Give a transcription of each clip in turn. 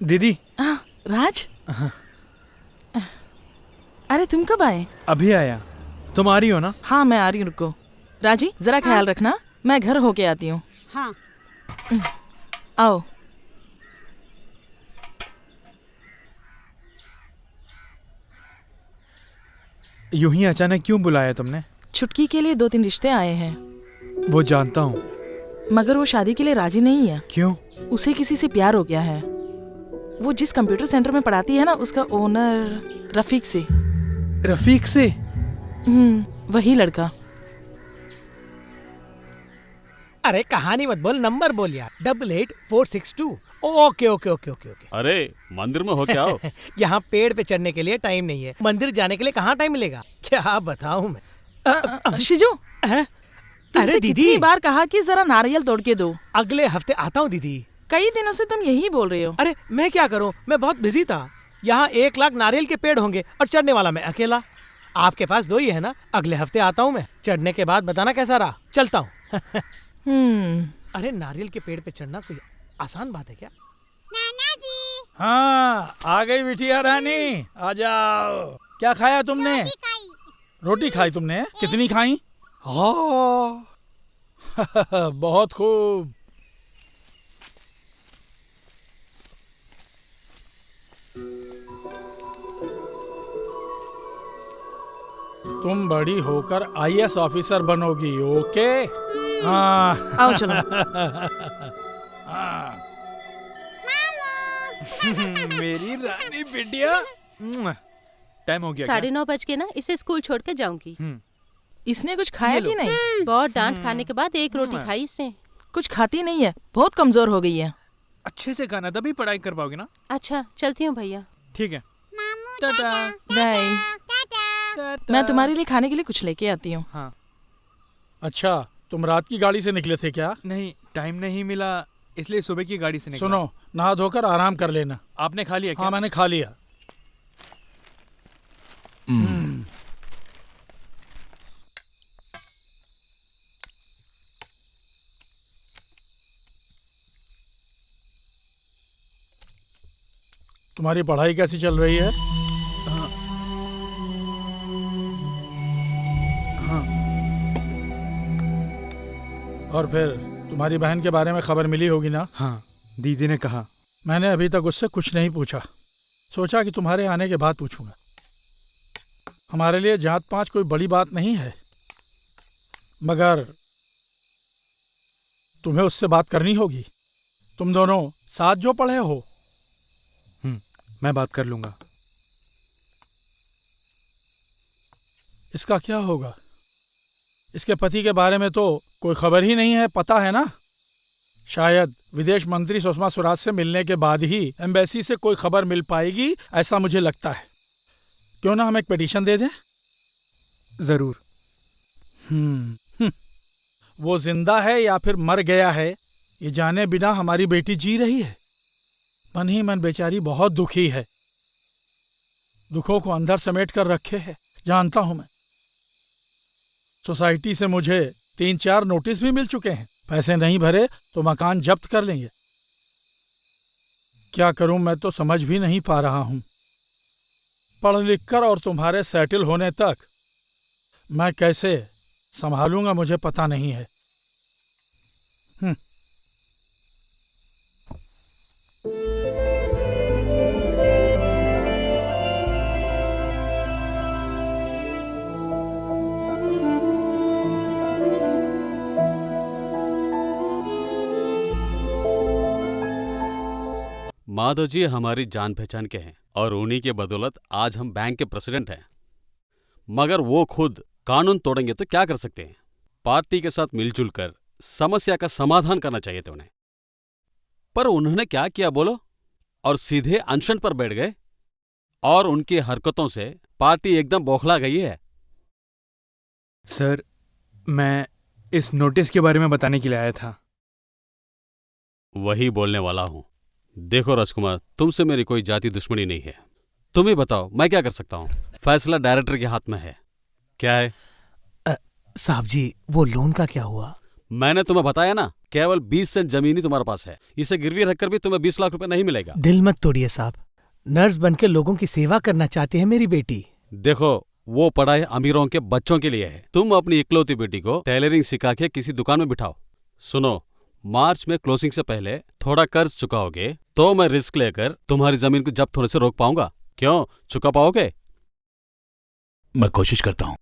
दीदी। राज। अरे तुम कब आए? अभी आया। तुम आ रही हो ना? हाँ मैं आ रही हूँ, रुको। राजी जरा ख्याल रखना, मैं घर होके आती हूँ। हाँ। आओ। यूं ही अचानक क्यों बुलाया तुमने? छुटकी के लिए 2-3 रिश्ते आए हैं। वो जानता हूँ, मगर वो शादी के लिए राजी नहीं है। क्यों? उसे किसी से प्यार हो गया है। वो जिस कंप्यूटर सेंटर में पढ़ाती है ना, उसका ओनर रफीक से। रफीक से? वही लड़का। अरे कहानी मत बोल, नंबर बोल यार। 88-462। Okay okay okay okay okay. अरे मंदिर में हो क्या हो? यहाँ पेड़ पे चढ़ने के लिए टाइम नहीं है, मंदिर जाने के लिए कहाँ टाइम मिलेगा? क्या बताऊँ मैं। शिजू, अरे तुमसे दीदी, कितनी बार कहा कि जरा नारियल तोड़ के दो। अगले हफ्ते आता हूँ दीदी। कई दिनों से तुम यही बोल रहे हो। अरे मैं क्या करूँ, मैं बहुत बिजी था। यहाँ 1 लाख नारियल के पेड़ होंगे और चढ़ने वाला मैं अकेला। आपके पास 2 ही है ना? अगले हफ्ते आता हूँ मैं, चढ़ने के बाद बताना कैसा रहा। चलता हूँ। अरे नारियल के पेड़ पे चढ़ना कोई आसान बात है क्या? नाना जी। हाँ आ गई बिटिया रानी, आ जाओ। क्या खाया तुमने? रोटी खाई तुमने? कितनी खाई? हाँ। बहुत खूब। तुम बड़ी होकर आईएएस ऑफिसर बनोगी, ओके? हाँ। आओ चलो। हाँ। मेरी रानी बिटिया। टाइम हो गया क्या? 9:30 बज के ना, इसे स्कूल छोड़ के जाऊंगी। इसने कुछ खाया कि नहीं? बहुत डांट खाने के बाद 1 रोटी खाई इसने। कुछ खाती नहीं है, बहुत कमजोर हो गई है। अच्छे से खाना, तभी पढ़ाई कर पाओगे ना। अच्छा चलती हूँ भैया। ठीक है। टाटा। बाय। मैं तुम्हारे लिए खाने के लिए कुछ लेके आती हूँ। हाँ। अच्छा तुम रात की गाड़ी से निकले थे क्या? नहीं, टाइम नहीं मिला, इसलिए सुबह की गाड़ी से निकला। सुनो, नहा धोकर आराम कर लेना। आपने खा लिया क्या? हाँ मैंने खा लिया। तुम्हारी पढ़ाई कैसी चल रही है? हाँ। और फिर तुम्हारी बहन के बारे में खबर मिली होगी ना? हाँ, दीदी ने कहा। मैंने अभी तक उससे कुछ नहीं पूछा, सोचा कि तुम्हारे आने के बाद पूछूंगा। हमारे लिए जात पात कोई बड़ी बात नहीं है, मगर तुम्हें उससे बात करनी होगी। तुम दोनों साथ जो पढ़े हो। मैं बात कर लूंगा। इसका क्या होगा? इसके पति के बारे में तो कोई खबर ही नहीं है, पता है ना? शायद विदेश मंत्री सुषमा स्वराज से मिलने के बाद ही एम्बेसी से कोई खबर मिल पाएगी, ऐसा मुझे लगता है। क्यों ना हम एक पिटीशन दे दें? जरूर। वो जिंदा है या फिर मर गया है, ये जाने बिना हमारी बेटी जी रही है। मन ही मन बेचारी बहुत दुखी है, दुखों को अंदर समेट कर रखे है, जानता हूं मैं। सोसाइटी से मुझे 3-4 नोटिस भी मिल चुके हैं। पैसे नहीं भरे तो मकान जब्त कर लेंगे। क्या करूं, मैं तो समझ भी नहीं पा रहा हूं। पढ़ लिख कर और तुम्हारे सेटल होने तक मैं कैसे संभालूंगा मुझे पता नहीं है। माधव जी हमारी जान पहचान के हैं और उन्हीं के बदौलत आज हम बैंक के प्रेसिडेंट हैं। मगर वो खुद कानून तोड़ेंगे तो क्या कर सकते हैं? पार्टी के साथ मिलजुल कर समस्या का समाधान करना चाहिए था उन्हें। पर उन्होंने क्या किया बोलो? और सीधे अनशन पर बैठ गए। और उनकी हरकतों से पार्टी एकदम बौखला गई है। सर, मैं इस नोटिस के बारे में बताने के लिए आया था। वही बोलने वाला हूं। देखो राजकुमार, तुमसे मेरी कोई जाति दुश्मनी नहीं है। तुम ही बताओ मैं क्या कर सकता हूं? फैसला डायरेक्टर के हाथ में है। क्या है? साहब जी, वो लोन का क्या हुआ? मैंने तुम्हें बताया ना, केवल 20 सेंट जमीन ही तुम्हारे पास है। इसे गिरवी रखकर भी तुम्हें 20 लाख रुपए नहीं मिलेगा। दिल मत तोड़िए साहब, नर्स बनके लोगों की सेवा करना चाहती है मेरी बेटी। देखो, वो पढ़ाई अमीरों के बच्चों के लिए है। तुम अपनी इकलौती बेटी को टेलरिंग सिखा के किसी दुकान में बिठाओ। सुनो, मार्च में क्लोजिंग से पहले थोड़ा कर्ज चुकाओगे तो मैं रिस्क लेकर तुम्हारी जमीन को जब्त होने से रोक पाऊंगा। क्यों, चुका पाओगे? मैं कोशिश करता हूं।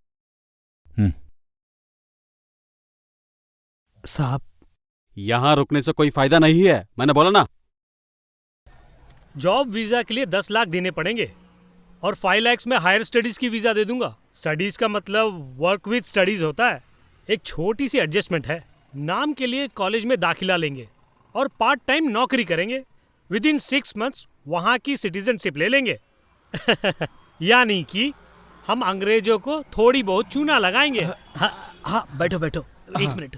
साहब, यहां रुकने से कोई फायदा नहीं है, मैंने बोला ना। जॉब वीजा के लिए 10 लाख देने पड़ेंगे और 5 लाख में हायर स्टडीज की वीजा दे दूंगा। स्टडीज का मतलब वर्क विद स्टडीज होता है। एक छोटी सी एडजस्टमेंट है, नाम के लिए कॉलेज में दाखिला लेंगे और पार्ट टाइम नौकरी करेंगे। विद इन 6 मंथ्स वहां की सिटीजनशिप ले लेंगे। यानी कि हम अंग्रेजों को थोड़ी बहुत चूना लगाएंगे। हाँ, बैठो बैठो, 1 minute.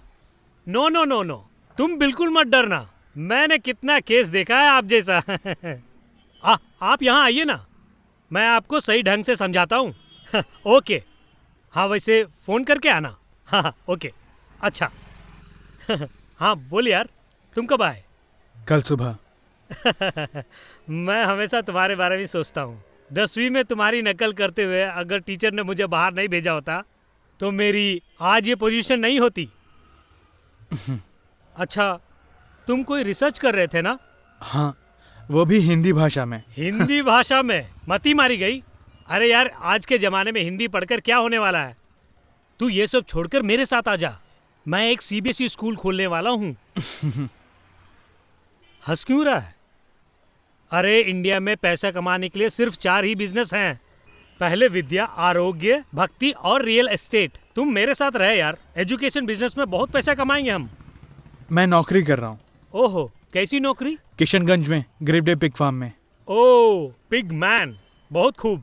No no no no, तुम बिल्कुल मत डरना, मैंने कितना केस देखा है आप जैसा। आप यहाँ आइए ना, मैं आपको सही ढंग से समझाता हूँ। ओके, हाँ वैसे फ़ोन करके आना। हाँ ओके, अच्छा। हाँ बोल यार, तुम कब आए? कल सुबह। मैं हमेशा तुम्हारे बारे में सोचता हूँ। 10वीं में तुम्हारी नकल करते हुए अगर टीचर ने मुझे बाहर नहीं भेजा होता तो मेरी आज ये पोजीशन नहीं होती। अच्छा, तुम कोई रिसर्च कर रहे थे ना? हाँ, वो भी हिंदी भाषा में। हिंदी भाषा में? मती मारी गई। अरे यार, आज के ज़माने में हिंदी पढ़कर क्या होने वाला है? तू ये सब छोड़कर मेरे साथ आ जा, मैं एक CBSE स्कूल खोलने वाला हूँ। हंस क्यों रहा है? अरे इंडिया में पैसा कमाने के लिए सिर्फ 4 ही बिजनेस हैं। पहले विद्या, आरोग्य, भक्ति और रियल एस्टेट। तुम मेरे साथ रहे यार, एजुकेशन बिजनेस में बहुत पैसा कमाएंगे हम। मैं नौकरी कर रहा हूँ। ओहो, कैसी नौकरी? किशनगंज में ग्रेव डे पिग फार्म में। ओह, पिग मैन, बहुत खूब।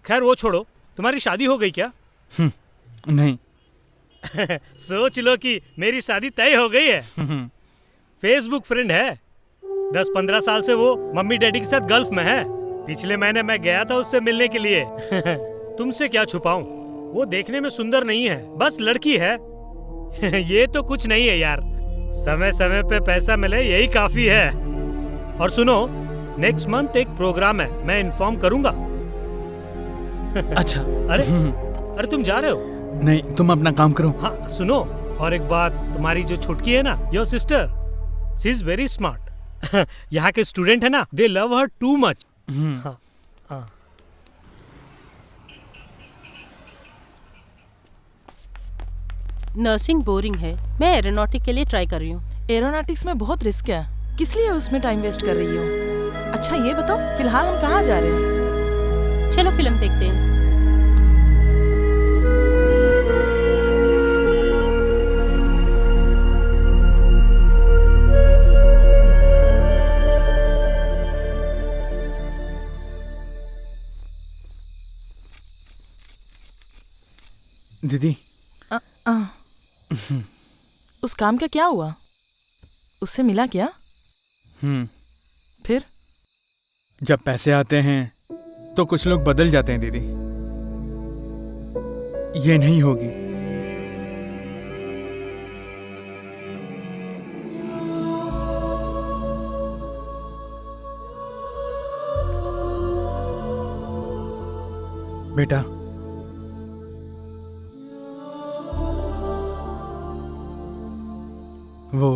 खैर वो छोड़ो, तुम्हारी शादी हो गई क्या? नहीं। सोच लो कि मेरी शादी तय हो गई है। फेसबुक फ्रेंड है, 10-15 साल से वो मम्मी डैडी के साथ गल्फ में है। पिछले महीने मैं गया था उससे मिलने के लिए। तुमसे क्या छुपाऊं, वो देखने में सुंदर नहीं है, बस लड़की है। ये तो कुछ नहीं है यार, समय समय पे पैसा मिले यही काफी है। और सुनो, नेक्स्ट मंथ एक प्रोग्राम है, मैं इन्फॉर्म करूंगा। अच्छा। अरे तुम जा रहे हो? नहीं, तुम अपना काम करो। हाँ सुनो, और एक बात, तुम्हारी जो छुटकी है ना, your sister, she is very smart. यहाँ के स्टूडेंट है ना, दे लव हर टू मच। हाँ हाँ। नर्सिंग बोरिंग है, मैं एरोनॉटिक के लिए ट्राई कर रही हूँ। एरोनॉटिक्स में बहुत रिस्क है, किस लिए उसमें टाइम वेस्ट कर रही हो? अच्छा ये बताओ, फिलहाल हम कहाँ जा रहे हैं? चलो फिल्म देखते हैं। दीदी, उस काम का क्या हुआ? उससे मिला क्या? फिर? जब पैसे आते हैं तो कुछ लोग बदल जाते हैं दीदी। ये नहीं होगी। बेटा, वो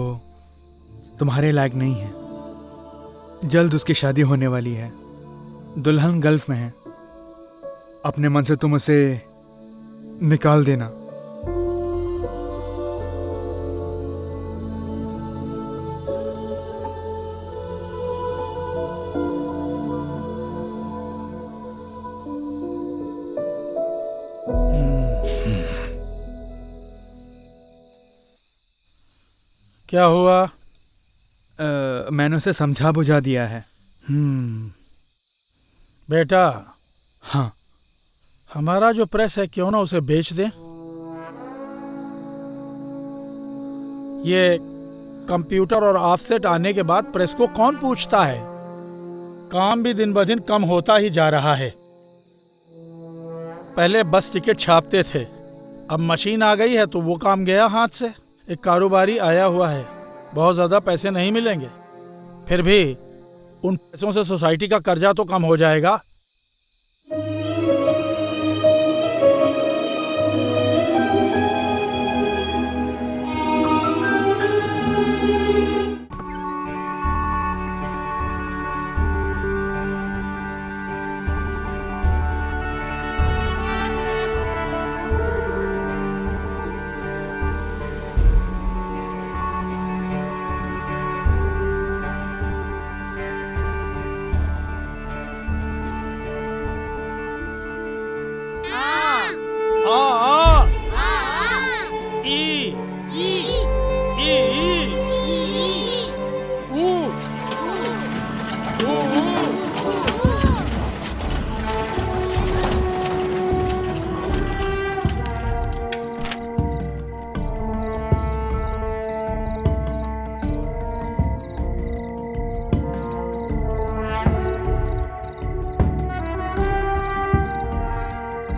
तुम्हारे लायक नहीं है। जल्द उसकी शादी होने वाली है, दुल्हन गल्फ में है। अपने मन से तुम उसे निकाल देना। क्या हुआ? मैंने उसे समझा बुझा दिया है। बेटा, हाँ। हमारा जो प्रेस है क्यों ना उसे बेच दें? ये कंप्यूटर और ऑफसेट आने के बाद प्रेस को कौन पूछता है? काम भी दिन ब दिन कम होता ही जा रहा है। पहले बस टिकट छापते थे, अब मशीन आ गई है तो वो काम गया हाथ से। एक कारोबारी आया हुआ है, बहुत ज्यादा पैसे नहीं मिलेंगे, फिर भी उन पैसों से सोसाइटी का कर्जा तो कम हो जाएगा।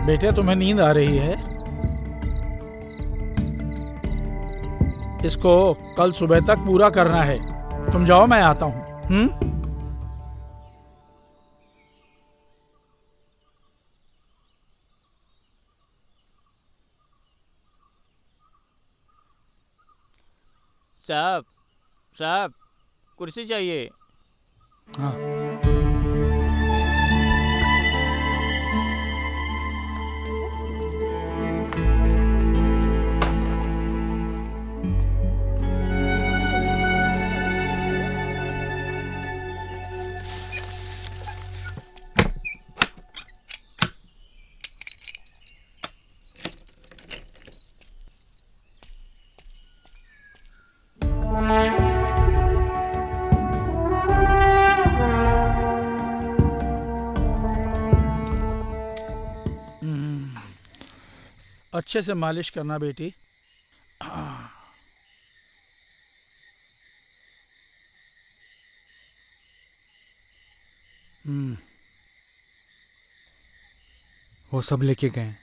बेटे, तुम्हें नींद आ रही है? इसको कल सुबह तक पूरा करना है। तुम जाओ, मैं आता हूँ। साहब, साहब, कुर्सी चाहिए। हाँ। अच्छे से मालिश करना बेटी। वो सब लेके गए।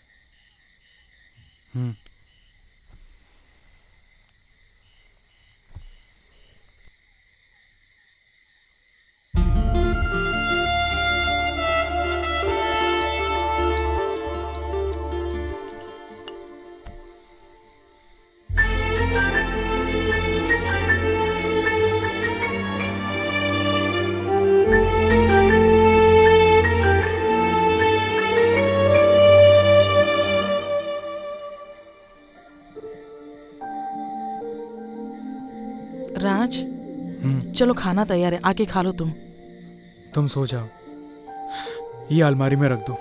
राज, चलो खाना तैयार है, आके खा लो तुम। तुम सो जाओ, ये अलमारी में रख दो।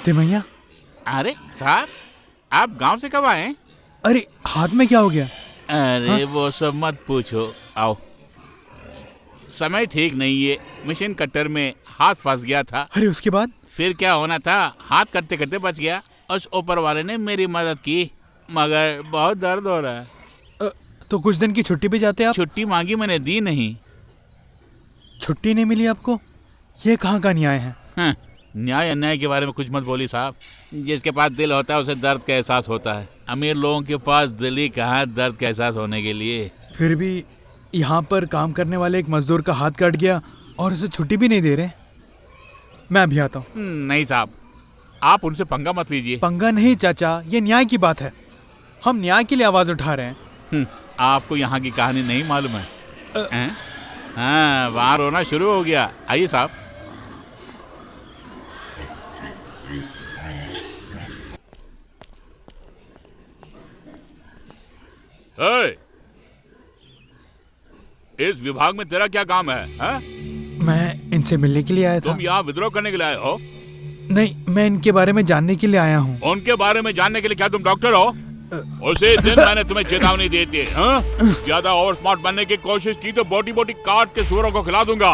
तिमैया, अरे साहब, आप गांव से कब आए? अरे हाथ में क्या हो गया? अरे वो सब मत पूछो, आओ। समय ठीक नहीं है, मशीन कटर में हाथ फंस गया था। अरे उसके बाद? फिर क्या होना था, हाथ करते करते बच गया। उस ऊपर वाले ने मेरी मदद की, मगर बहुत दर्द हो रहा है। तो कुछ दिन की छुट्टी पे जाते आप? छुट्टी मांगी, मैंने दी नहीं। छुट्टी नहीं मिली आपको? ये कहाँ का न्याय है? हाँ, न्याय अन्याय के बारे में कुछ मत बोली साहब। जिसके पास दिल होता है उसे दर्द का एहसास होता है। अमीर लोगों के पास दिल ही कहाँ दर्द का एहसास होने के लिए। फिर भी यहाँ पर काम करने वाले एक मजदूर का हाथ कट गया और उसे छुट्टी भी नहीं दे रहे। मैं अभी आता हूँ। नहीं साहब, आप उनसे पंगा मत लीजिए। पंगा नहीं चाचा, ये न्याय की बात है। हम न्याय के लिए आवाज उठा रहे हैं। आपको यहाँ की कहानी नहीं मालूम है? हाँ, वहाँ रोना शुरू हो गया। आइए साहब। इस विभाग में तेरा क्या काम है? मैं इनसे मिलने के लिए आया था। तुम यहाँ विद्रोह करने के लिए आए हो? नहीं, मैं इनके बारे में जानने के लिए आया हूँ। उनके बारे में जानने के लिए क्या तुम डॉक्टर हो? उसी दिन मैंने तुम्हें चेतावनी दी थी। ज्यादा ओवर स्मार्ट बनने की कोशिश की तो बोटी बोटी काट के सूअरों को खिला दूंगा।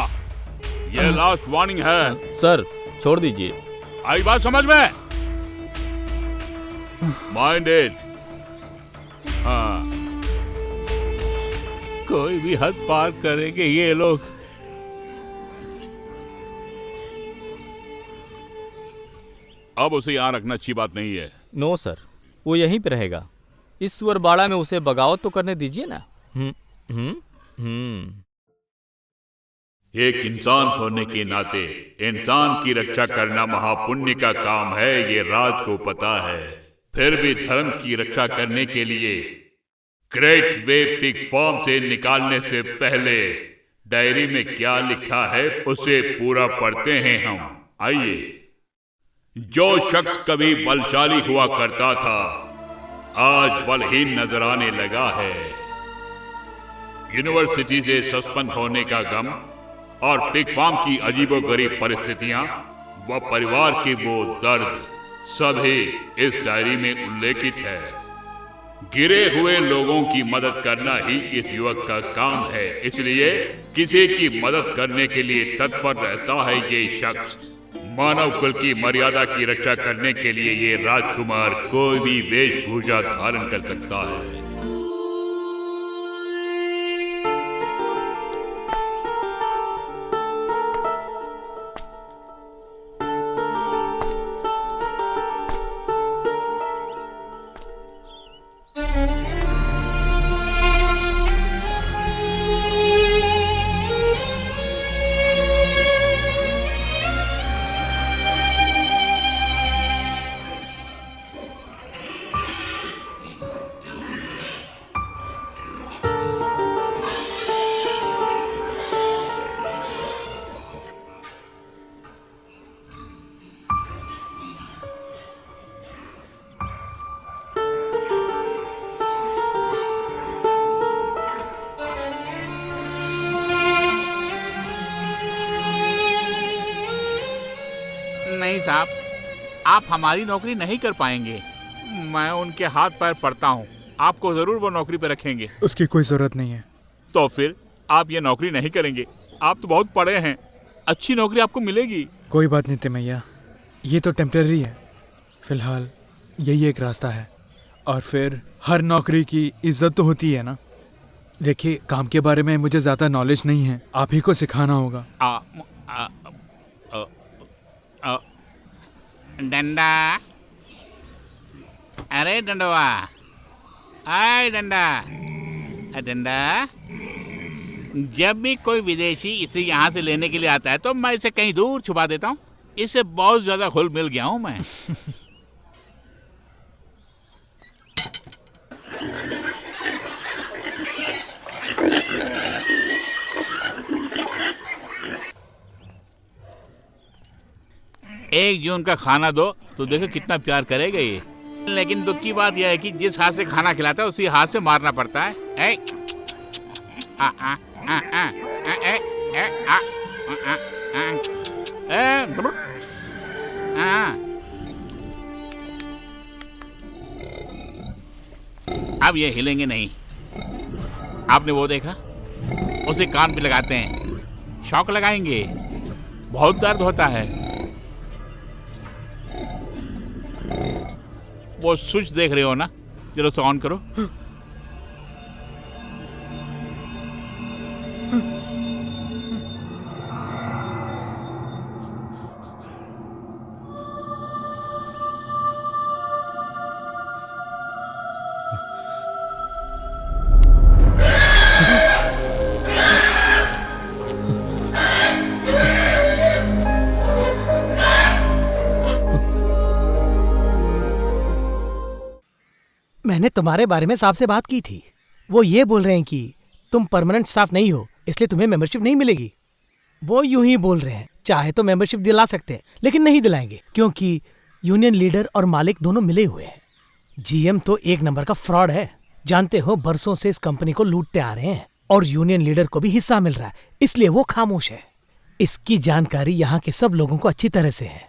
ये लास्ट वार्निंग है। सर छोड़ दीजिए। आई बात समझ में? Mind it. हाँ, कोई भी हद पार करेंगे ये लोग। अब उसे यहाँ रखना अच्छी बात नहीं है। नो सर, वो यहीं पे रहेगा। इस सुअर बाड़ा में उसे बगावत तो करने दीजिए ना। एक इंसान होने के नाते इंसान की रक्षा करना महापुण्य का काम है, ये राज को पता है। फिर भी धर्म की रक्षा करने के लिए ग्रेट वे पिग फार्म से निकालने से पहले डायरी में क्या लिखा है उसे पूरा पढ़ते हैं हम। आइए। जो शख्स कभी बलशाली हुआ करता था आज बलहीन नजर आने लगा है। यूनिवर्सिटी से सस्पेंड होने का गम और पिग फार्म की अजीबोगरीब परिस्थितियां व परिवार के वो दर्द सभी इस डायरी में उल्लेखित है। गिरे हुए लोगों की मदद करना ही इस युवक का काम है, इसलिए किसी की मदद करने के लिए तत्पर रहता है ये शख्स। मानव कुल की मर्यादा की रक्षा करने के लिए ये राजकुमार कोई भी वेशभूषा धारण कर सकता है। नहीं साहब, आप हमारी नौकरी नहीं कर पाएंगे। मैं उनके हाथ पैर पड़ता हूँ, आपको जरूर वो नौकरी पे रखेंगे। उसकी कोई जरूरत नहीं है। तो फिर आप ये नौकरी नहीं करेंगे? आप तो बहुत पढ़े हैं, अच्छी नौकरी आपको मिलेगी। कोई बात नहीं तिमैया, ये तो टेम्परेरी है। फिलहाल यही एक रास्ता है, और फिर हर नौकरी की इज्जत तो होती है ना। देखिए, काम के बारे में मुझे ज़्यादा नॉलेज नहीं है, आप ही को सिखाना होगा। डंडा, अरे डंडवा, आए डंडा, डंडा। जब भी कोई विदेशी इसे यहाँ से लेने के लिए आता है तो मैं इसे कहीं दूर छुपा देता हूँ। इससे बहुत ज्यादा घुल मिल गया हूँ मैं। एक जून का खाना दो तो देखो कितना प्यार करेगा ये। लेकिन दुख की बात यह है कि जिस हाथ से खाना खिलाता है उसी हाथ से मारना पड़ता है। अब ये हिलेंगे नहीं। आपने वो देखा, उसे कान पे लगाते हैं, शॉक लगाएंगे, बहुत दर्द होता है। वो स्विच देख रहे हो ना, जरा उसे ऑन करो। मैंने तुम्हारे बारे में साहब से बात की थी। वो ये बोल रहे हैं कि तुम परमानेंट स्टाफ नहीं हो, इसलिए तुम्हें मेंबरशिप नहीं मिलेगी। वो यूं ही बोल रहे हैं, चाहे तो मेंबरशिप दिला सकते हैं, लेकिन नहीं दिलाएंगे, क्योंकि यूनियन लीडर और मालिक दोनों मिले हुए हैं। जीएम तो एक नंबर का फ्रॉड है। जानते हो, बरसों से इस कंपनी को लूटते आ रहे हैं और यूनियन लीडर को भी हिस्सा मिल रहा है, इसलिए वो खामोश है। इसकी जानकारी यहाँ के सब लोगों को अच्छी तरह से है।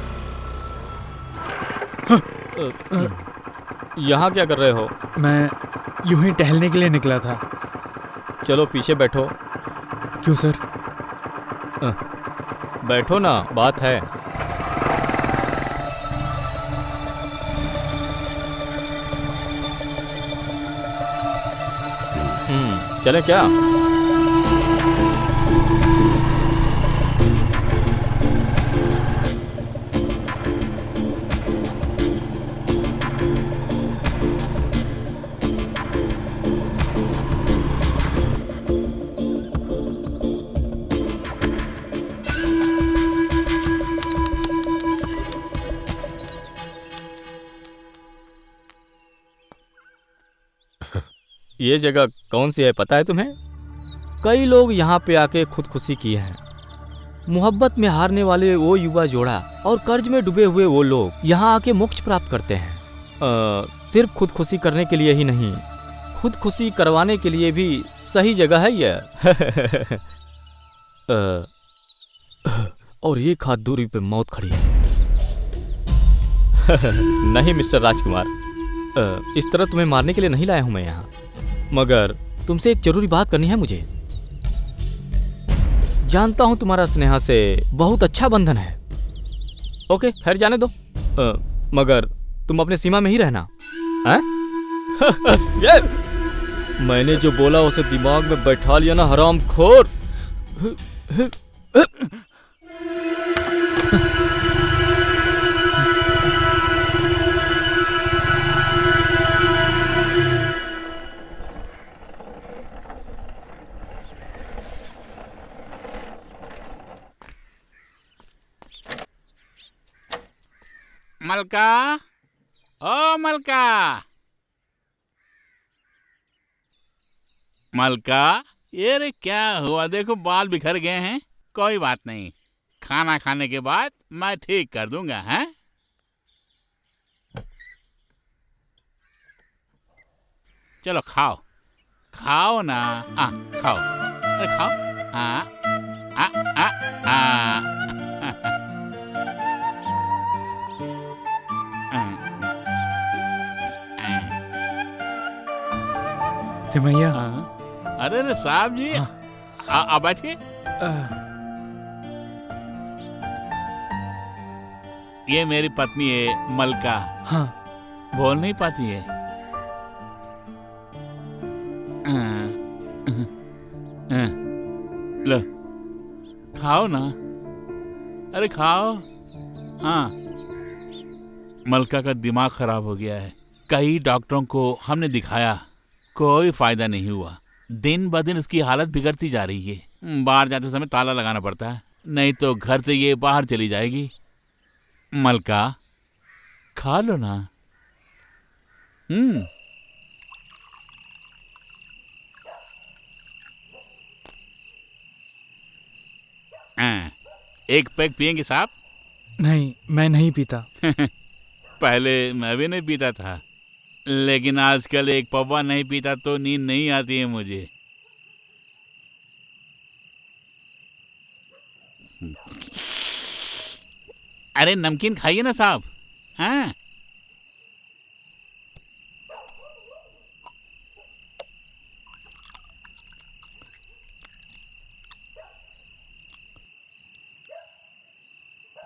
यहाँ क्या कर रहे हो? मैं यूं ही टहलने के लिए निकला था। चलो पीछे बैठो। क्यों सर? बैठो ना, बात है। चले क्या? ये जगह कौन सी है पता है तुम्हें? कई लोग यहाँ पे आके खुदकुशी किए हैं। मोहब्बत में हारने वाले वो युवा जोड़ा और कर्ज में डूबे हुए वो लोग यहाँ आके मोक्ष प्राप्त करते हैं। सिर्फ खुदकुशी करने के लिए ही नहीं, खुदकुशी करवाने के लिए भी सही जगह है यह। और एक हाथ दूरी पे मौत खड़ी है। नहीं मिस्टर राजकुमार, इस तरह तुम्हें मारने के लिए नहीं लाया हूं मैं यहाँ, मगर तुमसे एक जरूरी बात करनी है मुझे। जानता हूं तुम्हारा स्नेहा से बहुत अच्छा बंधन है। ओके, खैर जाने दो, मगर तुम अपने सीमा में ही रहना। मैंने जो बोला उसे दिमाग में बैठा लिया ना हरामखोर। मलका, ओ मलका, मलका, ये रे क्या हुआ? देखो बाल बिखर गए हैं। कोई बात नहीं, खाना खाने के बाद मैं ठीक कर दूंगा। हैं? चलो खाओ, खाओ ना। खाओ, अरे खाओ। तिमैया। अरे अरे साहब जी, बैठिए। ये मेरी पत्नी है मलका। हाँ। बोल नहीं पाती है। लो खाओ ना, अरे खाओ। हाँ, मलका का दिमाग खराब हो गया है। कई डॉक्टरों को हमने दिखाया, कोई फायदा नहीं हुआ। दिन ब दिन इसकी हालत बिगड़ती जा रही है। बाहर जाते समय ताला लगाना पड़ता है, नहीं तो घर से ये बाहर चली जाएगी। मलका, खा लो ना। एक पैक पियेंगे साहब? नहीं, मैं नहीं पीता। पहले मैं भी नहीं पीता था, लेकिन आजकल एक पौवा नहीं पीता तो नींद नहीं आती है मुझे। अरे नमकीन खाइए ना साहब। हाँ,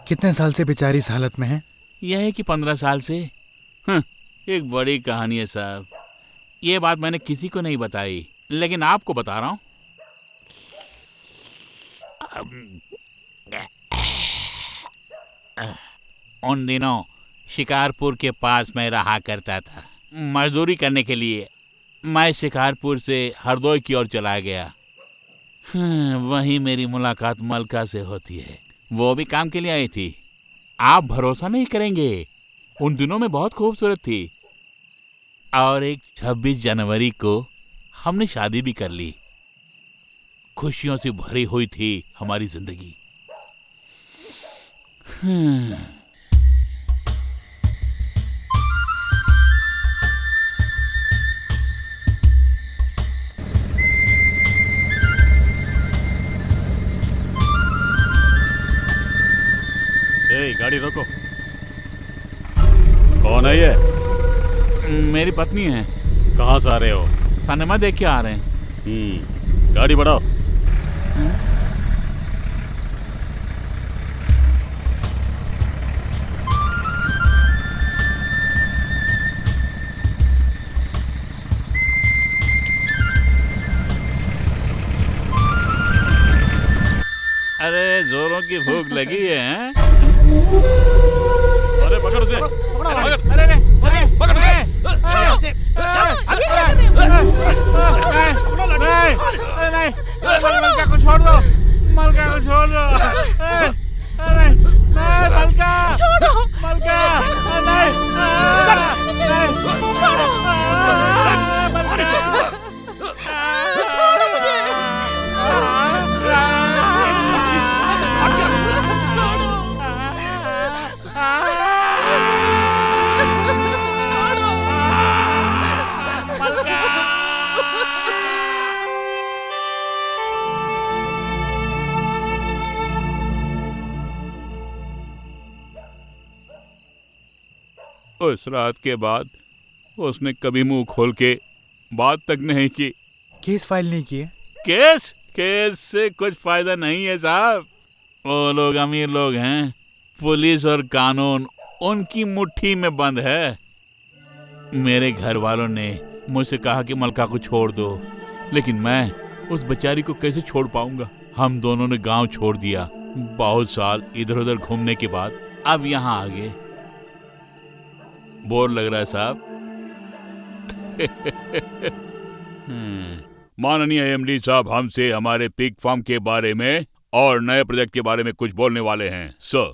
कितने साल से बेचारी इस हालत में है? यह है कि 15 साल से। एक बड़ी कहानी है साहब। ये बात मैंने किसी को नहीं बताई, लेकिन आपको बता रहा हूं। उन दिनों शिकारपुर के पास मैं रहा करता था। मजदूरी करने के लिए मैं शिकारपुर से हरदोई की ओर चला गया। वहीं मेरी मुलाकात मलका से होती है। वो भी काम के लिए आई थी। आप भरोसा नहीं करेंगे, उन दिनों में बहुत खूबसूरत थी। और एक 26 जनवरी को हमने शादी भी कर ली। खुशियों से भरी हुई थी हमारी जिंदगी। गाड़ी रोको। कौन है ये? मेरी पत्नी है। कहाँ से आ रहे हो? सिनेमा देख के आ रहे हैं। गाड़ी बढ़ाओ। अरे जोरों की भूख लगी है, हैं? अरे पकड़ उसे। मलका को छोड़ दो, मलका को छोड़ दो। अरे नहीं मलका, मलका नहीं, छोड़ो उस रात के बाद उसने कभी मुंह खोल के बात तक नहीं की। केस फाइल नहीं किए? केस से कुछ फायदा नहीं है साहब। वो लोग अमीर लोग हैं, पुलिस और कानून उनकी मुट्ठी में बंद है। मेरे घर वालों ने मुझसे कहा कि मलका को छोड़ दो, लेकिन मैं उस बेचारी को कैसे छोड़ पाऊंगा। हम दोनों ने गांव छोड़ दिया। बहुत साल इधर उधर घूमने के बाद अब यहाँ आ गए। बोर लग रहा है साहब। माननीय एमडी साहब हमसे हमारे पिग फार्म के बारे में और नए प्रोजेक्ट के बारे में कुछ बोलने वाले हैं। सर,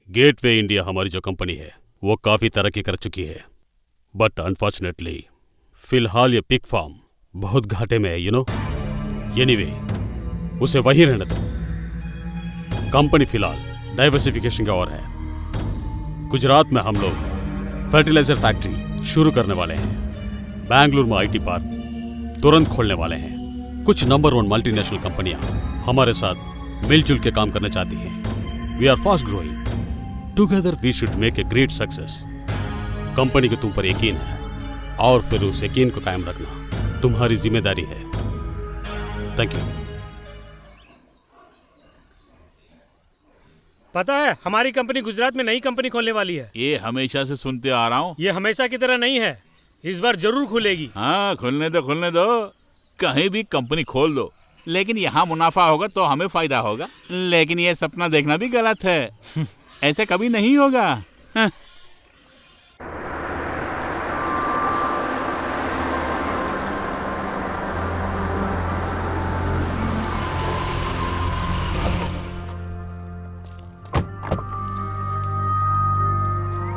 गेटवे इंडिया हमारी जो कंपनी है वो काफी तरक्की कर चुकी है, बट अनफॉर्चुनेटली फिलहाल ये पिग फार्म बहुत घाटे में है, यू नो। एनीवे, उसे वहीं रहने दो। कंपनी फिलहाल डाइवर्सिफिकेशन का ओर है। गुजरात में हम लोग फर्टिलाइजर फैक्ट्री शुरू करने वाले हैं। बेंगलुरु में आईटी पार्क तुरंत खोलने वाले हैं। कुछ नंबर 1 मल्टीनेशनल कंपनियां हमारे साथ मिलजुल के काम करना चाहती हैं। We are fast growing. Together we should make a great success. Company को तुम पर यकीन है और फिर उस यकीन को कायम रखना तुम्हारी जिम्मेदारी है। Thank you. पता है, हमारी कंपनी गुजरात में नई कंपनी खोलने वाली है। ये हमेशा से सुनते आ रहा हूँ। ये हमेशा की तरह नहीं है, इस बार जरूर खुलेगी। हाँ, खुलने दो। कहीं भी कंपनी खोल दो, लेकिन यहाँ मुनाफा होगा तो हमें फायदा होगा। लेकिन ये सपना देखना भी गलत है। ऐसे कभी नहीं होगा। हाँ।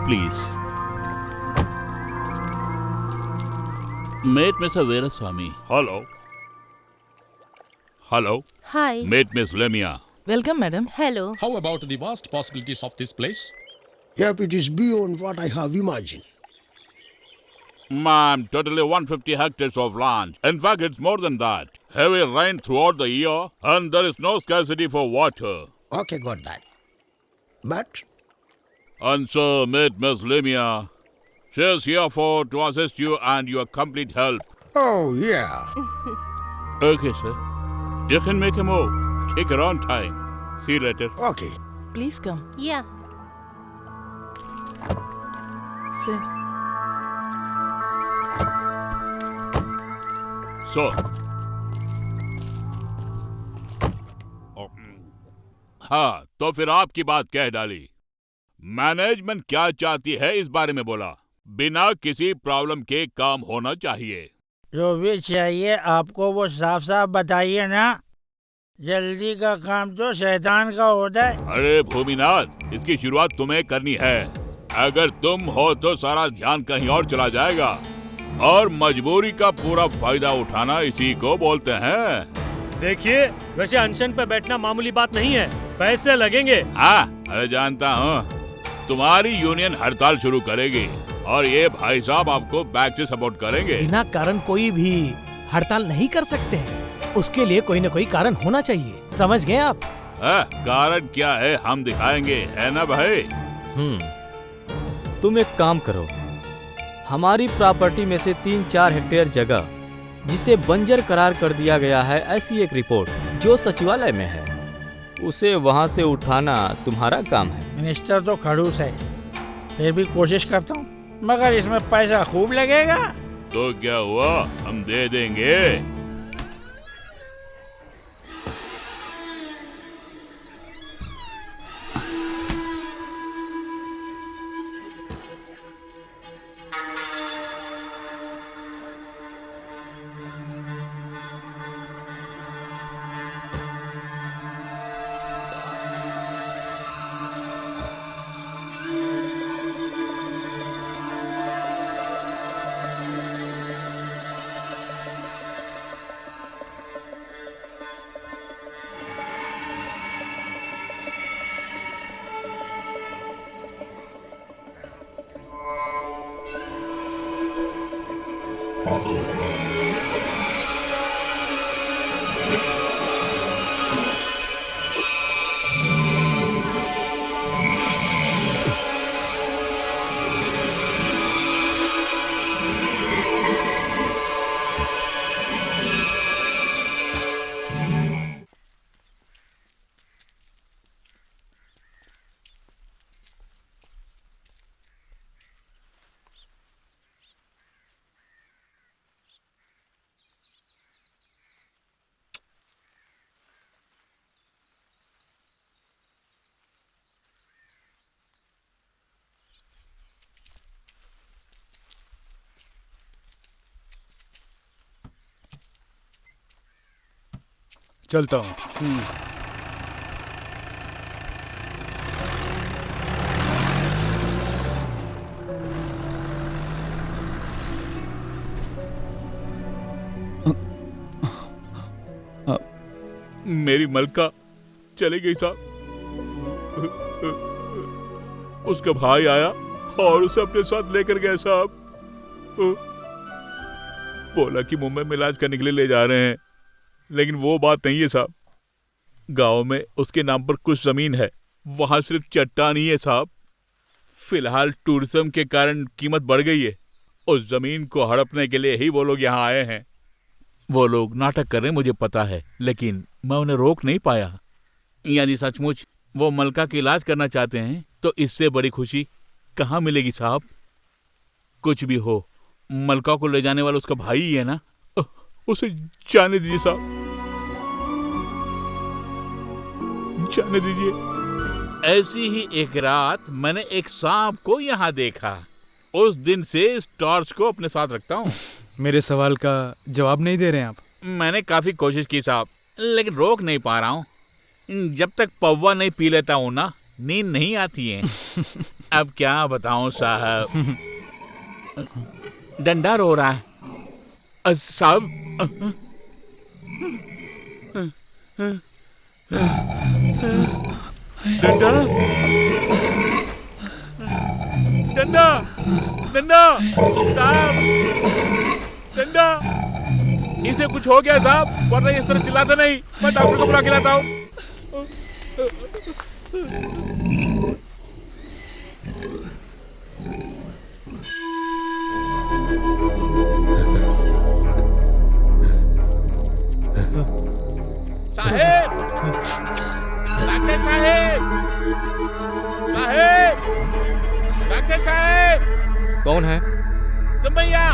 Please. Meet Mr. Veeraswamy. Hello. Hi. Meet Miss Lemia. Welcome madam. Hello. How about the vast possibilities of this place? Yep, it is beyond what I have imagined. Ma'am, totally 150 hectares of land. In fact, it's more than that. Heavy rain throughout the year, and there is no scarcity for water. Okay, got that. But And so, meet Miss Lemia. She is here to assist you and your complete help. oh yeah. Okay, sir. You can make a move. Take your own time. See you later. Okay. Please come. Yeah. Sir, So. हाँ, तो फिर आपकी बात कह डाली। Management क्या चाहती है इस बारे में बोला। बिना किसी प्रॉब्लम के काम होना चाहिए। जो भी चाहिए आपको वो साफ साफ बताइए ना। जल्दी का काम तो शैतान का होता है। अरे भूमिनाथ, इसकी शुरुआत तुम्हें करनी है। अगर तुम हो तो सारा ध्यान कहीं और चला जाएगा, और मजबूरी का पूरा फायदा उठाना इसी को बोलते हैं। देखिए, वैसे अनशन पे बैठना मामूली बात नहीं है, पैसे लगेंगे। हाँ, अरे जानता हूँ। तुम्हारी यूनियन हड़ताल शुरू करेगी और ये भाई साहब आपको बैक से सपोर्ट करेंगे। बिना कारण कोई भी हड़ताल नहीं कर सकते हैं। उसके लिए कोई न कोई कारण होना चाहिए। समझ गए आप? कारण क्या है हम दिखाएंगे, है ना भाई? तुम एक काम करो, हमारी प्रॉपर्टी में से 3-4 हेक्टेयर जगह जिसे बंजर करार कर दिया गया है, ऐसी एक रिपोर्ट जो सचिवालय में है, उसे वहां से उठाना तुम्हारा काम है। मिनिस्टर तो खड़ूस है, फिर भी कोशिश करता हूँ, मगर इसमें पैसा खूब लगेगा। तो क्या हुआ, हम दे देंगे। चलता हूँ। मेरी मलका चली गई साहब। उसका भाई आया और उसे अपने साथ लेकर गया साहब। बोला कि मुंबई में इलाज करने के लिए ले जा रहे हैं, लेकिन वो बात नहीं है साहब। गांव में उसके नाम पर कुछ जमीन है, वहां सिर्फ चट्टान ही है साहब। फिलहाल टूरिज्म के कारण कीमत बढ़ गई है। उस जमीन को हड़पने के लिए ही वो लोग यहाँ आए हैं। वो लोग नाटक कर रहे हैं, मुझे पता है, लेकिन मैं उन्हें रोक नहीं पाया। यदि सचमुच वो मलका का इलाज करना चाहते हैं तो इससे बड़ी खुशी कहाँ मिलेगी साहब। कुछ भी हो, मलका को ले जाने वाला उसका भाई ही है ना, उसे जाने दीजिए साहब, जाने दीजिए। ऐसी ही एक रात मैंने एक सांप को यहाँ देखा। उस दिन से इस टॉर्च को अपने साथ रखता हूँ। मेरे सवाल का जवाब नहीं दे रहे हैं आप। मैंने काफी कोशिश की साहब, लेकिन रोक नहीं पा रहा हूँ। जब तक पौवा नहीं पी लेता हूँ ना, नींद नहीं आती है। अब क्या बताऊँ साहब, डंडा रो रहा है साहब। डंडा डंडा डंडा साहब, डंडा, इसे कुछ हो गया साहब, वरना इस तरह चिल्लाते नहीं। मैं डॉक्टर को बुला के लाता हूँ। साहेब, डॉक्टर साहेब, साहेब, डॉक्टर साहेब। कौन है? तुम भैया।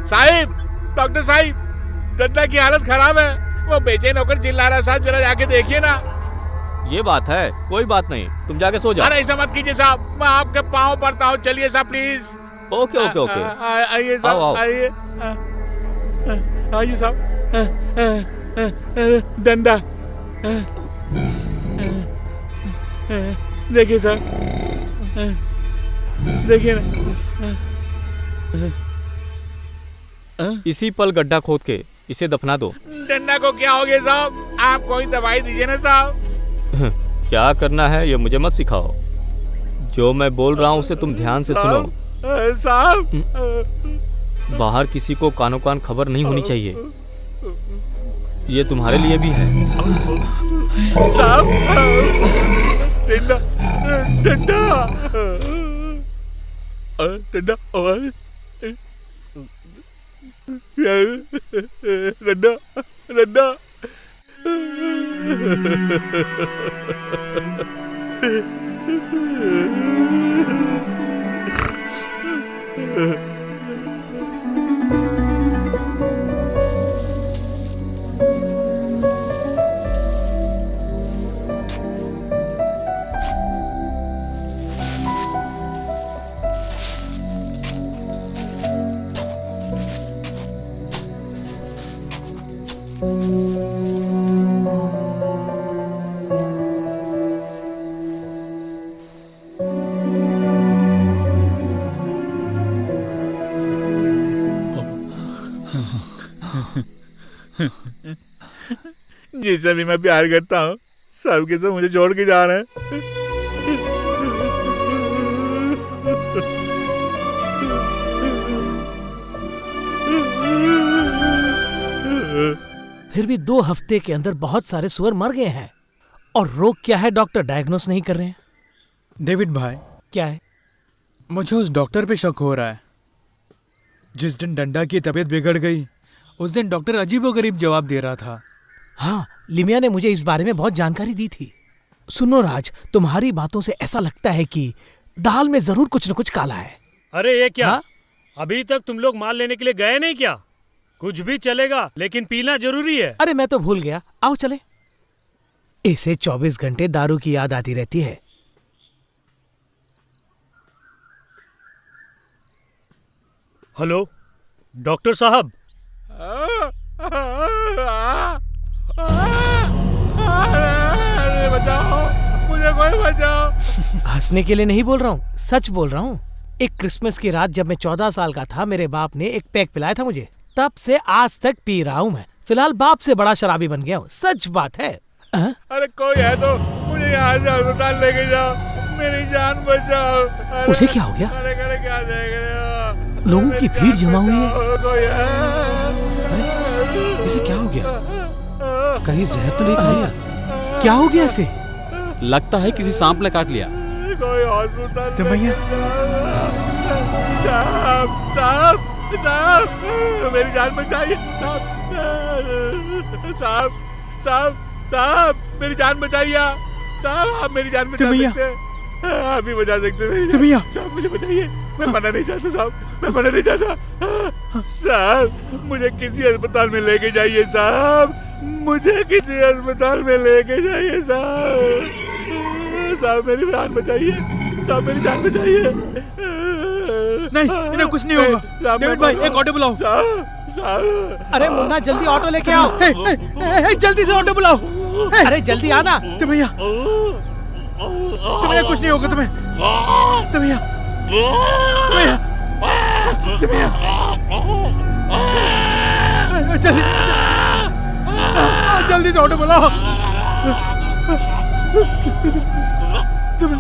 साहिब, डॉक्टर साहिब, डंडा की हालत खराब है। वो बेचैन होकर चिल्ला रहा है साहब, जरा जाके देखिए ना। ये बात है, कोई बात नहीं, तुम जाके सो जाओ। अरे ऐसा मत कीजिए साहब, मैं आपके पाँव पड़ता हूँ। चलिए साहब प्लीज। ओके ओके ओके, आइए साहब, आइए आइए साहब। डंडा देखिए साहब, देखिए ना। इसी पल गड्ढा खोद के इसे दफना दो। डंडा को क्या हो गया साहब? आप कोई दवाई दीजिए ना साहब। क्या करना है ये मुझे मत सिखाओ, जो मैं बोल रहा हूँ उसे तुम ध्यान से सुनो। साहब, बाहर किसी को कानो कान खबर नहीं होनी चाहिए। ये तुम्हारे लिए भी है। साहब, ठंडा ठंडा ठंडा ठंडा ठंडा। जिससे भी मैं प्यार करता हूँ सबके सब मुझे छोड़ के जा रहे हैं। फिर भी 2 हफ्ते के अंदर बहुत सारे सुअर मर गए हैं। और रोग क्या है डॉक्टर डायग्नोस नहीं कर रहे हैं। डेविड भाई, क्या है? मुझे उस डॉक्टर पे शक हो रहा है। जिस दिन डंडा की तबीयत बिगड़ गई उस दिन डॉक्टर अजीबोगरीब जवाब दे रहा था। हाँ, लिमिया ने मुझे इस बारे में बहुत जानकारी दी थी। सुनो राज, तुम्हारी बातों से ऐसा लगता है कि दाल में जरूर कुछ न कुछ काला है। अरे ये क्या? अभी तक तुम लोग माल लेने के लिए गए नहीं क्या? कुछ भी चलेगा लेकिन पीना जरूरी है। अरे मैं तो भूल गया, आओ चले। इसे 24 घंटे दारू की याद आती रहती है। हेलो डॉक्टर साहब। बचाओ मुझे, कोई बचाओ। हंसने के लिए नहीं बोल रहा हूँ, सच बोल रहा हूँ। एक क्रिसमस की रात जब मैं 14 साल का था, मेरे बाप ने एक पैक पिलाया था मुझे। तब से आज तक पी रहा हूँ मैं। फिलहाल बाप से बड़ा शराबी बन गया हूँ, सच बात है। अरे कोई है तो मुझे यहाँ से अस्पताल लेके जाओ, मेरी जान बचाओ। उसे क्या हो गया? अरे क्या देख रहे हो? लोगों की भीड़ जमा हुई है। कोई है? इसे क्या हो गया? कहीं जहर तो नहीं खा लिया? क्या हो गया इसे? लगता है किसी सांप ने काट लिया। कोई हॉस्पिटल तो भैया, साहब मेरी जान बचाइए। साहब मेरी जान बचाइए। साहब आप मेरी जान बचा सकते हैं, आप ही बचा सकते हैं। साहब मुझे बचाइए, मैं मरना नहीं चाहता साहब, मैं मरना नहीं चाहता। साहब मुझे किसी अस्पताल में लेके जाइए साहब, मुझे किसी अस्पताल में लेके जाइए साहब। साहब मेरी जान बचाइए, साहब मेरी जान बचाइए। नहीं, इन्हें कुछ नहीं होगा। डेविड भाई, एक ऑटो बुलाओ। अरे मुन्ना जल्दी ऑटो लेके आओ। जल्दी से ऑटो बुलाओ। अरे जल्दी आना। तो भैया कुछ नहीं होगा तुम्हें। तो भैया जल्दी से ऑटो बुलाओ। तुम